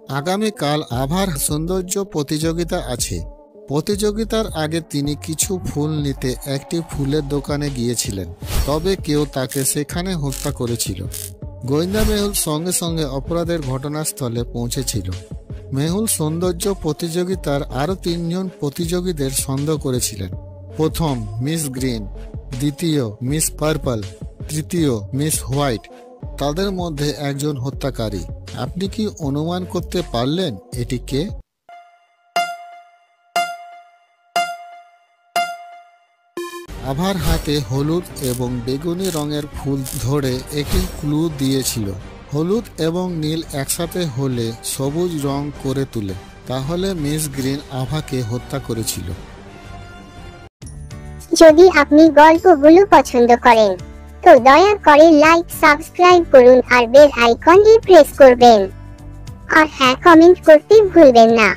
আগামীকাল আভার সৌন্দর্য প্রতিযোগিতা আছে। প্রতিযোগিতার আগে তিনি কিছু ফুল নিতে একটি ফুলের দোকানে গিয়েছিলেন, তবে কেউ তাকে সেখানে হত্যা করেছিল। গোয়েন্দা মেহুল সঙ্গে সঙ্গে অপরাধের ঘটনাস্থলে পৌঁছেছিল। মেহুল সৌন্দর্য প্রতিযোগিতার আরও 3 জন প্রতিযোগীদের সন্দেহ করেছিলেন। প্রথম মিস গ্রিন, দ্বিতীয় মিস পার্পল, তৃতীয় মিস হোয়াইট। তাদের মধ্যে একজন হত্যাকারী। আপনি কি অনুমান করতে পারলেন এটি কে? আভার হাতে হলুদ এবং বেগুনি রঙের ফুল ধরে একটি ক্লু দিয়েছিল। হলুদ এবং নীল একসাথে হলে সবুজ রং করে তুলে। তাহলে মিস গ্রিন আভাকে হত্যা করেছিল। যদি আপনি গল্পগুলো পছন্দ করেন তো দয়া করে লাইক, সাবস্ক্রাইব করুন আর বেল আইকনটি প্রেস করবেন। আর হ্যাঁ, কমেন্ট করতে ভুলবেন না।